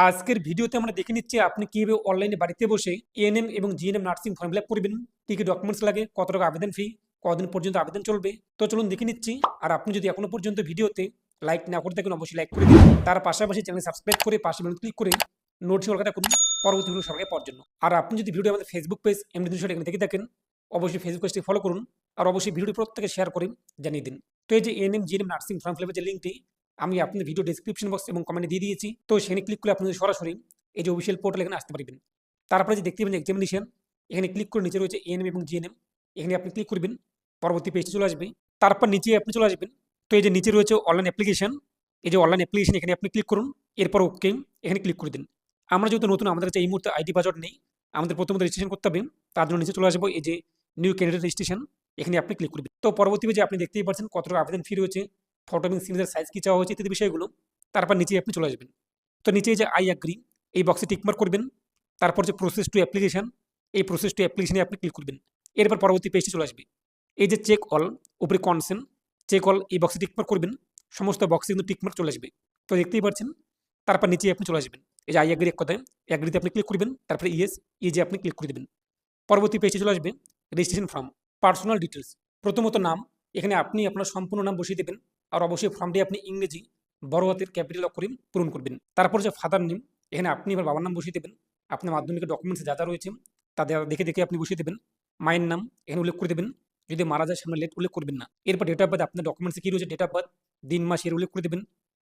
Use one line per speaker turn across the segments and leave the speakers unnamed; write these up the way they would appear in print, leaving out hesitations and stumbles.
আজকের ভিডিওতে আমরা দেখে নিচ্ছি আপনি কিভাবে অনলাইনে বাড়িতে বসে এএনএম এবং GNM nursing form fill up করবেন, কি কি ডকুমেন্টস লাগে, কত টাকা আবেদন ফি, কতদিন পর্যন্ত আবেদন চলবে। তো চলুন দেখে নিচ্ছি। আর আপনি যদি এখনো পর্যন্ত ভিডিওতে লাইক না করে থাকেন অবশ্যই লাইক করে দিন। তার পাশাপাশি চ্যানেল সাবস্ক্রাইব করে পাশে বেল ক্লিক করে নোটিফিকেশন অলটা করুন পরবর্তী ভিডিও সবাইকে পাওয়ার জন্য। আর আপনি যদি ভিডিও আমাদের ফেসবুক পেজ এমডি এখানে দেখে থাকেন অবশ্যই ফেসবুক পেজটি ফলো করুন আর অবশ্যই ভিডিওটি প্রত্যেকে শেয়ার করে জানিয়ে দিন। তো এই যে ANM GNM nursing form fill আপের যে লিঙ্কটি আমি আপনাদের ভিডিও ডেসক্রিপশন বক্স এবং কমেন্টে দিয়ে দিয়েছি। তো সেখানে ক্লিক করে আপনাদের সরাসরি এই যে অফিসিয়াল পোর্টাল এখানে আসতে পারবেন। তারপরে যে দেখতে পাবেন এক্সামিনেশন, এখানে ক্লিক করে নিচে রয়েছে এএনএম এবং জিএনএম, এখানে আপনি ক্লিক করবেন, পরবর্তী পেজটি চলে আসবে। তারপর নিচে আপনি চলে আসবেন। তো এই যে নিচে রয়েছে অনলাইন অ্যাপ্লিকেশন, এই যে অনলাইন অ্যাপ্লিকেশন এখানে আপনি ক্লিক করুন, এরপর ওকে এখানে ক্লিক করে দিন। আমরা যেহেতু নতুন, আমাদের কাছে এই মুহূর্তে আইডি পাসওয়ার্ড নেই, আমাদের প্রথমত রেজিস্ট্রেশন করতে হবে। তার জন্য নিচে চলে আসবো, এই যে নিউ ক্যান্ডিডেট রেজিস্ট্রেশন, এখানে আপনি ক্লিক করবেন। তো পরবর্তী পেজে আপনি দেখতেই পাচ্ছেন কত টাকা আবেদন ফি রয়েছে, ফটো এবং সিগনেচার সাইজ কি চাওয়া হয়েছে ইত্যাদি বিষয়গুলো। তারপর নিচে আপনি চলে আসবেন। তো নিচে যে আই অ্যাগ্রি এই বক্সে টিকমার্ক করবেন। তারপর যে প্রসেস টু অ্যাপ্লিকেশন, এই প্রসেস টু অ্যাপ্লিকেশনে আপনি ক্লিক করবেন। এরপর পরবর্তী পেজটি চলে আসবে। এই যে চেক অল উপরে কনসেন্ট, চেক অল এই বক্সে টিকমার্ক করবেন। সমস্ত বক্সে কিন্তু টিকমার্ক চলে আসবে। তো দেখতেই পাচ্ছেন। তারপর নিচে আপনি চলে আসবেন, এই যে আই অ্যাগ্রি এক কথায় অ্যাগ্রিতে আপনি ক্লিক করবেন, তারপরে ইয়েস এই যে আপনি ক্লিক করে দেবেন। পরবর্তী পেজটি চলে আসবে রেজিস্ট্রেশন ফর্ম, পার্সোনাল ডিটেলস। প্রথমত নাম, এখানে আপনি আপনার সম্পূর্ণ নাম বসিয়ে দেবেন আর অবশ্যই ফর্মটি আপনি ইংরেজি বড় হাতের ক্যাপিটাল অক্ষরে পূরণ করবেন। তারপর যে ফাদার নেম, এখানে আপনি এবার বাবার নাম বসিয়ে দেবেন, আপনার মাধ্যমিকের ডকুমেন্টস যা যা রয়েছে তাদের দেখে দেখে আপনি বসিয়ে দেবেন। মায়ের নাম এখানে উল্লেখ করে দেবেন, যদি মারা যায় সামনে লেট উল্লেখ করবেন না। এরপর ডেট অফ বার্থ, আপনার ডকুমেন্টসে কী রয়েছে ডেট অফ বার্থ, দিন মাস এর উল্লেখ করে দেবেন।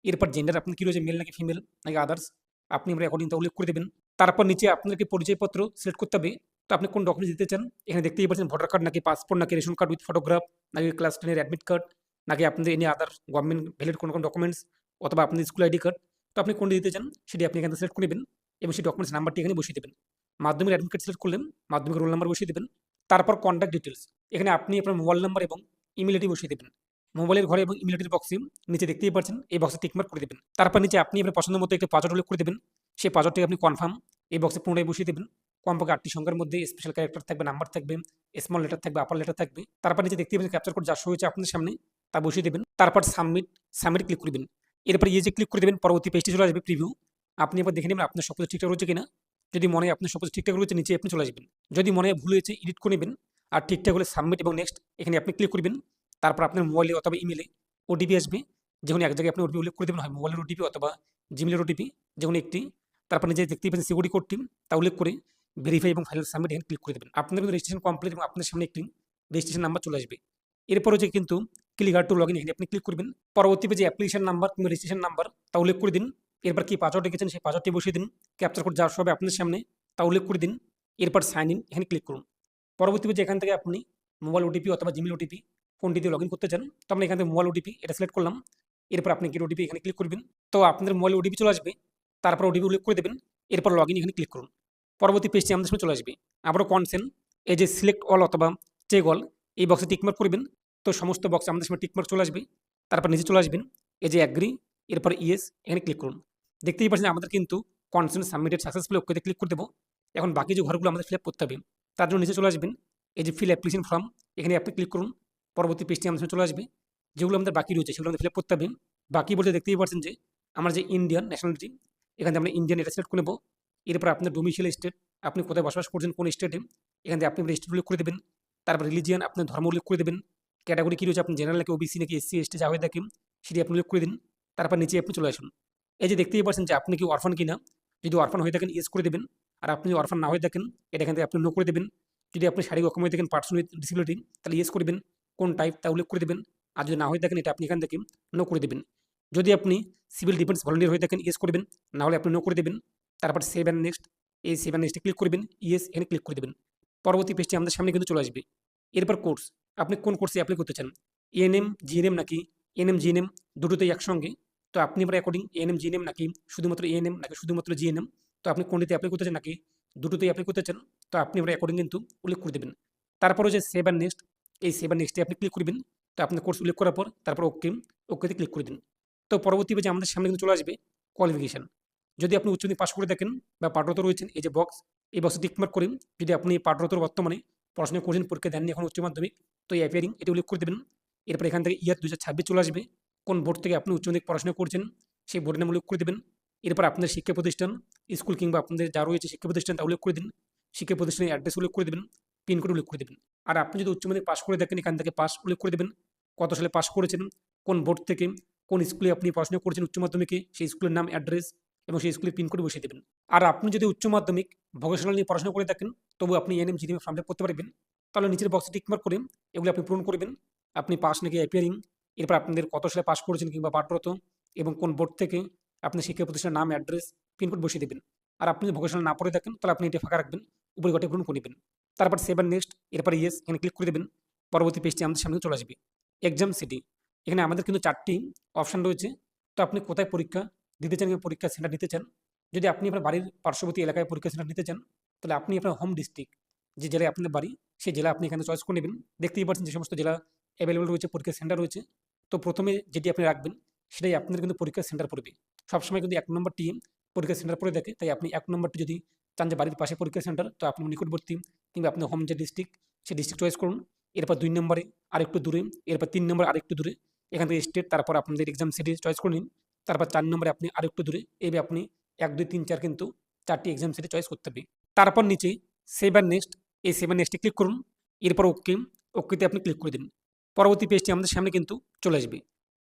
এরপর জেন্ডার আপনার কী রয়েছে, মেল নাকি ফিমেল নাকি আদার্স, আপনি এবার অ্যাকর্ডিং তা উল্লেখ করে দেবেন। তারপর নিচে আপনাকে পরিচয়পত্র সিলেক্ট করতে হবে। তো আপনি কোন ডকুমেন্টস দিতে চান, এখানে দেখতেই পাচ্ছেন ভোটার কার্ড নাকি পাসপোর্ট নাকি রেশন কার্ড উইথ ফটোগ্রাফ নাকি ক্লাস 10 অ্যাডমিট কার্ড নাকি আপনাদের এনি আদার গভর্নমেন্ট ভ্যালিড কোনো ডকুমেন্টস অথবা আপনাদের স্কুল আইডি কার্ড। তো আপনি কোনটি দিতে চান সেটি আপনি এখানে সিলেক্ট করে নেবেন এবং সেই ডকুমেন্টস নাম্বারটি এখানে বসিয়ে দেবেন। মাধ্যমিক অ্যাডমিট কার্ড সিলেক্ট করলেন, মাধ্যমিক রোল নাম্বার বসিয়ে দেবেন। তারপর কন্ট্যাক্ট ডিটেলস, এখানে আপনি আপনার মোবাইল নাম্বার এবং ইমেল আইডি বসিয়ে দেবেন। মোবাইলের ঘরে এবং ইমেল আইডির বক্সে নিচে দেখতেই পাচ্ছেন এই বক্সে টিকমার্ক করে দেবেন। তারপর নিচে আপনি আপনার পছন্দ মতো একটি পাসওয়ার্ড উল্লেখ করে দেবেন, সেই পাসওয়ার্ডটি আপনি কনফার্ম এই বক্সে পুনরায় বসিয়ে দেবেন। কমপক্ষে 8টি সংখ্যার মধ্যে স্পেশাল ক্যারেক্টার থাকবে, নাম্বার থাকবে, স্মল লেটার থাকবে, আপার লেটার থাকবে। তারপর নিচে দেখতে পাবেন ক্যাপচার কোড যা শো হয়েছে আপনাদের সামনে তা বসিয়ে দেবেন। তারপর সাবমিট ক্লিক করবেন। এরপর যে ক্লিক করে দেবেন, পরবর্তী পেজটি চলে আসবে প্রিভিউ। আপনি এবার দেখে নেবেন আপনার সব কিছু ঠিকঠাক রয়েছে কিনা। যদি মনে হয় আপনার সব কিছু ঠিকঠাক রয়েছে নিচে আপনি চলে আসবেন। যদি মনে হয় ভুল হয়েছে এডিট করে নেবেন। আর ঠিকঠাক হলে সাবমিট এবং নেক্সট এখানে আপনি ক্লিক করবেন। তারপর আপনার মোবাইলে অথবা ইমেলে ওটিপি আসবে, যেকোনো এক জায়গায় আপনি ওটিপি উল্লেখ করে দেবেন, হয় মোবাইলের ওটিপি অথবা জিমেলের ওটিপি যেকোনো একটি। তারপর নিজে দেখতেই পাচ্ছেন সিকিউরিটি কোডটি তা উল্লেখ করে ভেরিফাই এবং ফাইনাল সাবমিট এখানে ক্লিক করে দেবেন। আপনার কিন্তু রেজিস্ট্রেশন কমপ্লিট এবং আপনার সামনে একটি রেজিস্ট্রেশন নাম্বার চলে আসবে। এরপর হচ্ছে কিন্তু ক্লিক টু লগ ইন, এখানে আপনি ক্লিক করবেন। পরবর্তী পেজে অ্যাপ্লিকেশন নাম্বার কিংবা রেজিস্ট্রেশন নাম্বার তা উল্লেখ করে দিন। এরপর কি পাসওয়ার্ড রেখেছেন সেই পাসওয়ার্ডটি বসিয়ে দিন। ক্যাপচার কোড যা হবে আপনার সামনে তা উল্লেখ করে দিন। এরপর সাইন ইন এখানে ক্লিক করুন। পরবর্তী পেজে এখান থেকে আপনি মোবাইল ওটিপি অথবা জিমেল ওটিপি কোনটি দিয়ে লগ ইন করতে চান, তো আমরা এখান থেকে মোবাইল ওটিপি এটা সিলেক্ট করলাম। এরপর আপনি গেট ওটিপি এখানে ক্লিক করবেন। তো আপনাদের মোবাইল ওটিপি চলে আসবে, তারপর ওটিপি উল্লেখ করে দেবেন। এরপর লগ ইন এখানে ক্লিক করুন। পরবর্তী পেজটি আমাদের সামনে চলে আসবে। আবারও কনসেন্ট, এই যে সিলেক্ট অল অথবা চেক অল এই বক্সে টিকমার্ক করবেন। তো সমস্ত বক্সে আমাদের সামনে টিকমার্ক চলে আসবে। তারপর নিচে চলে আসবেন, এই যে অ্যাগ্রি, এরপর ইয়েস এখানে ক্লিক করুন। দেখতেই পাচ্ছেন আমাদের কিন্তু কনসেন্ট সাবমিটেড সাকসেসফুলি, ওকেতে ক্লিক করে দেবো। এখন বাকি যে ঘরগুলো আমাদের ফিল আপ করতে হবে তার জন্য নিচে চলে আসবেন, এই যে ফিল অ্যাপ্লিকেশন ফর্ম এখানে আপনি ক্লিক করুন। পরবর্তী পেজটি আমাদের সামনে চলে আসবে। যেগুলো আমাদের বাকি রয়েছে সেগুলো আমাদের ফিল আপ করতে হবে। বাকি বলতে দেখতেই পাচ্ছেন যে আমার যে ইন্ডিয়ান ন্যাশনালিটি, এখান থেকে আমরা ইন্ডিয়ান এটা সিলেক্ট করে নেব। এরপর আপনার ডোমিসাইল স্টেট, আপনি কোথায় বসবাস করছেন কোন স্টেটে, এখান থেকে আপনি স্টেট উল্লেখ করে দেবেন। তারপর রিলিজিয়ান আপনার ধর্ম উল্লেখ করে দেবেন। ক্যাটাগরি কী রয়েছে, আপনি জেনারেল নাকি ওবিসি নাকি এসসি এসটি যা হয়ে থাকে সেটি আপনি উল্লেখ করে দিন। তারপর নিচে আপনি চলে আসুন। এই যে দেখতেই পাচ্ছেন যে আপনি কি অরফান কিনা, যদি অরফান হয়ে থাকেন ইয়েস করে দেবেন। আর আপনি যদি অরফান না হয়ে থাকেন এটা এখান থেকে আপনি নো করে দেবেন। যদি আপনি শারীরিক অক্ষম হয়ে থাকেন, পার্সন উইথ ডিসেবিলিটি, তাহলে ইয়েস করবেন। কোন টাইপ তা উল্লেখ করে দেবেন। আর যদি না হয়ে থাকেন এটা আপনি এখান থেকে নো করে দেবেন। যদি আপনি সিভিল ডিফেন্স ভলেন্টিয়ার হয়ে থাকেন ইয়েস করবেন, না হলে আপনি নো করে দেবেন। তারপর সেভ অ্যান্ড নেক্সট, এই সেভ অ্যান্ড নেক্সটে ক্লিক করবেন, ইয়েস এখানে ক্লিক করে দেবেন। পরবর্তী পেজটি আমাদের সামনে কিন্তু চলে আসবে। এরপর কোর্স, আপনি কোন কোর্সে অ্যাপ্লাই করতে চান, এএনএম জিএনএম নাকি এএনএম জিএনএম দুটোতেই একসঙ্গে। তো আপনি এবার অ্যাকর্ডিং এএনএম জিএনএম নাকি শুধুমাত্র এএনএম নাকি শুধুমাত্র জিএনএম, তো আপনি কোনটিতে অ্যাপ্লাই করতে চান নাকি দুটোতেই অ্যাপ্লাই করতে চান, তো আপনি এবার অ্যাকর্ডিং কিন্তু উল্লেখ করে দেবেন। তারপরে যে সেভ অ্যান্ড নেক্সট, এই সেভ অ্যান্ড নেক্সটে আপনি ক্লিক করবেন। তো আপনার কোর্স উল্লেখ করার পর তারপর ওকেতে ক্লিক করে দিন। তো পরবর্তী পেজে আমাদের সামনে কিন্তু চলে আসবে কোয়ালিফিকেশন। যদি আপনি উচ্চ মাধ্যমিক পাশ করে থাকেন বা পাঠরত রয়েছেন, এই যে বক্স এই বক্সে টিকমার্ক করেন। যদি আপনি পাঠরত বর্তমানে পড়াশোনা করছেন, পরীক্ষা দেননি এখন উচ্চ মাধ্যমিক, তো এই অ্যাপিয়ারিং এটি উল্লেখ করে দেবেন। এরপর এখান থেকে ইয়ার 2026 চলে আসবে, কোন বোর্ড থেকে আপনি উচ্চ মাধ্যমিক পড়াশোনা করছেন সেই বোর্ডের নাম উল্লেখ করে দেবেন। এরপর আপনাদের শিক্ষা প্রতিষ্ঠান, স্কুল কিংবা আপনাদের যা রয়েছে শিক্ষা প্রতিষ্ঠান তা উল্লেখ করে দিন। শিক্ষা প্রতিষ্ঠানের অ্যাড্রেস উল্লেখ করে দেবেন, পিনকোড উল্লেখ করে দেবেন। আর আপনি যদি উচ্চ মাধ্যমিক পাস করে থাকেন এখান থেকে পাস উল্লেখ করে দেবেন, কত সালে পাস করেছেন, কোন বোর্ড থেকে, কোন স্কুলে আপনি পড়াশোনা করেছেন উচ্চ মাধ্যমিকে, সেই স্কুলের নাম, অ্যাড্রেস এবং সেই স্কুলের পিনকোড বসিয়ে দেবেন। আর আপনি যদি উচ্চ মাধ্যমিক ভোকেশনাল নিয়ে পড়াশোনা করে থাকেন তবু আপনি ANM GNM form fill up করতে পারবেন। তাহলে নিচের বক্সে টিক মার্ক করে এগুলো আপনি পূরণ করবেন। আপনি পাস নাকি অ্যাপিয়ারিং, এরপর আপনাদের কত সালে পাস করেছেন কিংবা পাঠরত এবং কোন বোর্ড থেকে, আপনার শিক্ষা প্রতিষ্ঠানের নাম, অ্যাড্রেস, পিনকোড বসিয়ে দেবেন। আর আপনি যদি ভোকেশনাল না পড়ে থাকেন তাহলে আপনি এটা ফাঁকা রাখবেন, উপরে ঘটে পূরণ করে নেবেন। তারপর সেভ নেক্সট, এরপর ইয়েস এখানে ক্লিক করে দেবেন। পরবর্তী পেজটি আমাদের সামনে চলে আসবে। এক্সাম সিটি, এখানে আমাদের কিন্তু 4টি অপশন রয়েছে। তো আপনি কোথায় পরীক্ষা দিতে চান কিংবা পরীক্ষা সেন্টার নিতে চান। যদি আপনি আপনার বাড়ির পার্শ্ববর্তী এলাকায় পরীক্ষা সেন্টার নিতে চান তাহলে আপনি আপনার হোম ডিস্ট্রিক্ট, যে জেলায় আপনাদের বাড়ি সেই জেলা আপনি এখানে চয়েস করে নেবেন। দেখতেই পাচ্ছেন যে সমস্ত জেলা অ্যাভেলেবল রয়েছে, পরীক্ষা সেন্টার রয়েছে। তো প্রথমে যেটি আপনি রাখবেন সেটাই আপনাদের কিন্তু পরীক্ষা সেন্টার পড়বে। সবসময় কিন্তু 1 নম্বরটি পরীক্ষা সেন্টার পড়ে থাকে, তাই আপনি 1 নম্বরটি যদি চান যে বাড়ির পাশে পরীক্ষা সেন্টার, তো আপনি নিকটবর্তী কিংবা আপনার হোম যে ডিস্ট্রিক্ট সেই ডিস্ট্রিক্ট চয়েস করুন। এরপর 2 নম্বরে আরেকটু দূরে, এরপর 3 নম্বরে আরেকটু দূরে, এখান থেকে স্টেট, তারপর আপনাদের এক্সাম সিটি চয়েস করে নিন। তারপর 4 নম্বরে আপনি আরেকটু দূরে, এইভাবে আপনি 1, 2, 3, 4 কিন্তু 4টি এক্সাম সিটি চয়েস করতে হবে। তারপর নিচে সেভ অ্যান্ড নেক্সট, এই সেভ অ্যান্ড নেক্সটে ক্লিক করুন। এরপর ওকেতে আপনি ক্লিক করে দিন। পরবর্তী পেজটি আমাদের সামনে কিন্তু চলে আসবে।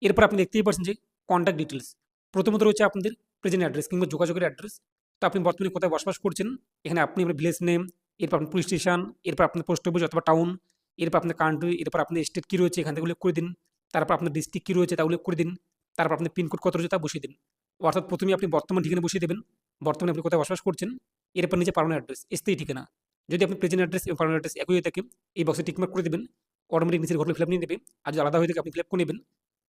এরপর আপনি দেখতেই পাচ্ছেন যে কন্ট্যাক্ট ডিটেলস, প্রথমত রয়েছে আপনাদের প্রেজেন্ট অ্যাড্রেস কিংবা যোগাযোগের অ্যাড্রেস। তো আপনি বর্তমানে কোথায় বসবাস করছেন, এখানে আপনি আপনার ভিলেজ নেম, এরপর আপনার পুলিশ স্টেশন, এরপর আপনার পোস্ট অফিস অথবা টাউন, এরপর আপনার কান্ট্রি, এরপর আপনার স্টেট কী রয়েছে এখান থেকে উল্লেখ করে দিন। তারপর আপনার ডিস্ট্রিক্ট কী রয়েছে তা উল্লেখ করে দিন। তারপর আপনার পিনকোড কত রয়েছে তা বসিয়ে দিন। অর্থাৎ প্রথমে আপনি বর্তমান ঠিকানা বসিয়ে দেবেন, বর্তমানে আপনি কোথায় বসবাস করছেন। এরপর নিচে পারমানেন্ট অ্যাড্রেস, স্থায়ী ঠিকানা। যদি আপনি প্রেজেন্ট অ্যাড্রেস এবং পারমানেন্ট অ্যাড্রেস একই হয়ে থাকে এই বক্সে টিকমার্ক করে দেবেন। অটোমেটিক নিচের ঘটনা ফিল আপ নিয়ে নেবে। আর যদি আলাদা হয়ে থাকে আপনি ফিল আপ করে নেবেন।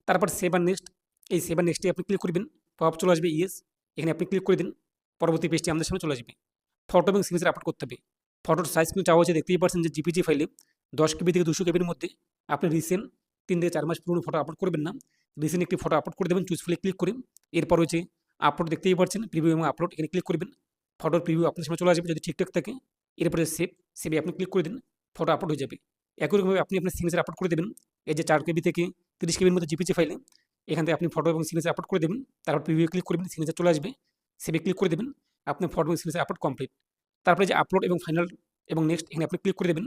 তারপর সেভ অ্যান্ড নেক্সট, এই সেভ অ্যান্ড নেক্সটে আপনি ক্লিক করবেন। পপ চলে আসবে ইয়েস, এখানে আপনি ক্লিক করে দিন। পরবর্তী পেজটি আমাদের সামনে চলে আসবে। ফটো এবং সিগনেচার আপলোড করতে হবে। ফটোর সাইজ কিন্তু চাওয়া হচ্ছে, দেখতেই পাচ্ছেন যে জিপিজি ফাইলে 10 কেবি থেকে 200 কেবির মধ্যে আপনি রিসেন্ট 3 থেকে 4 মাস পুরনো ফটো আপলোড করবেন না, রিসেন্ট একটি ফটো আপলোড করে দেবেন, চুজ ফিলে ক্লিক করে। এরপর হচ্ছে আপলোড, দেখতেই পাচ্ছেন প্রিভিউ এবং আপলোড, এখানে ক্লিক করবেন। ফটোর প্রিভিউ আপনার সামনে চলে আসবে যদি ঠিকঠাক থাকে। এরপরে সেভে আপনি ক্লিক করে দিন, ফটো আপলোড হয়ে যাবে। একই রকমভাবে আপনি আপনার সিগনেচার আপলোড করে দেবেন। এই যে 4 কেবি থেকে 30 কেবির মধ্যে জিপিজি ফাইলে এখান থেকে আপনি ফটো এবং সিগনেচার আপলোড করে দেবেন। তারপর প্রিভিউ ক্লিক করবেন, সিগনেচার চলে আসবে, সেভে ক্লিক করে দেবেন। আপনার ফটো এবং সিগনেচার আপলোড কমপ্লিট। তারপরে যে আপলোড এবং ফাইনাল এবং নেক্সট, এখানে আপনি ক্লিক করে দেবেন।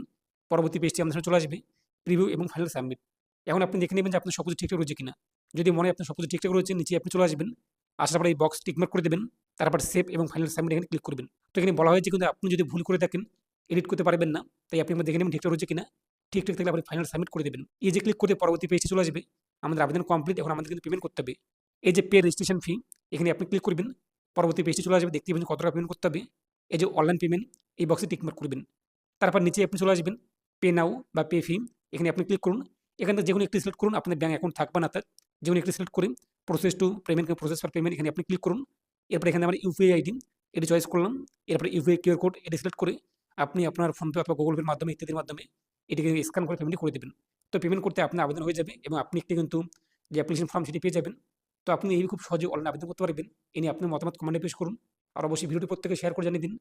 পরবর্তী পেজটি আপনার সামনে চলে আসবে, প্রিভিউ এবং ফাইনাল সাবমিট। এখন আপনি দেখে নেবেন যে আপনার সব কিছু ঠিকঠাক রয়েছে কিনা। যদি মনে হয় আপনার সব কিছু ঠিকঠাক রয়েছে, নিচে আপনি চলে আসবেন, আসার পরে এই বক্স টিকমার্ক করে দেবেন। তারপর সেভ এবং ফাইনাল সাবমিট এখানে ক্লিক করবেন। তো এখানে বলা হয়েছে কিন্তু আপনি যদি ভুল করে থাকেন এডিট করতে পারবেন না, তাই আপনি দেখে নেবেন ঠিকঠাক রয়েছে কিনা। ঠিকঠাক থাকলে আপনি ফাইনাল সাবমিট করে দেবেন। এই যে ক্লিক করে পরবর্তী পেজটি চলে আসবে, আমাদের আবেদন কমপ্লিট। এখন আমাদের কিন্তু পেমেন্ট করতে হবে। এই যে পে রেজিস্ট্রেশন ফি, এখানে আপনি ক্লিক করবেন। পরবর্তী পেজটি চলে আসবে, দেখতে পাবেন কত টাকা পেমেন্ট করতে হবে। এই যে অনলাইন পেমেন্ট, এই বক্সে টিকমার্ক করবেন। তারপর নিচে আপনি চলে আসবেন পে নাও বা পে ফি, এখানে আপনি ক্লিক করুন। এখান থেকে যেকোনো একটি সিলেক্ট করুন, আপনার ব্যাঙ্ক অ্যাকাউন্ট থাকবে না তার, যেকোনো একটি সিলেক্ট করে process to payment, process for payment এখানে আপনি ক্লিক করুন। এরপর এখানে আমরা ইউপিআই আইডি এটি চয়েস করলাম। এরপরে ইউপিআই কিউআর কোড এটি সিলেক্ট করে আপনি আপনার ফোনপে অথবা গুগল পের মাধ্যমে ইত্যাদির মাধ্যমে এটিকে স্ক্যান করে পেমেন্ট করে দেবেন। তো পেমেন্ট করতে আপনার আবেদন হয়ে যাবে এবং আপনি একটি কিন্তু যে অ্যাপ্লিকেশন ফর্ম সেটি পেয়ে যাবেন। তো আপনি এই খুব সহজে অনলাইন আবেদন করতে পারবেন। এ নিয়ে আপনি মতামত কমেন্টে পেশ করুন। আর অবশ্যই ভিডিওটি প্রত্যেকে শেয়ার করে জানিয়ে দিন।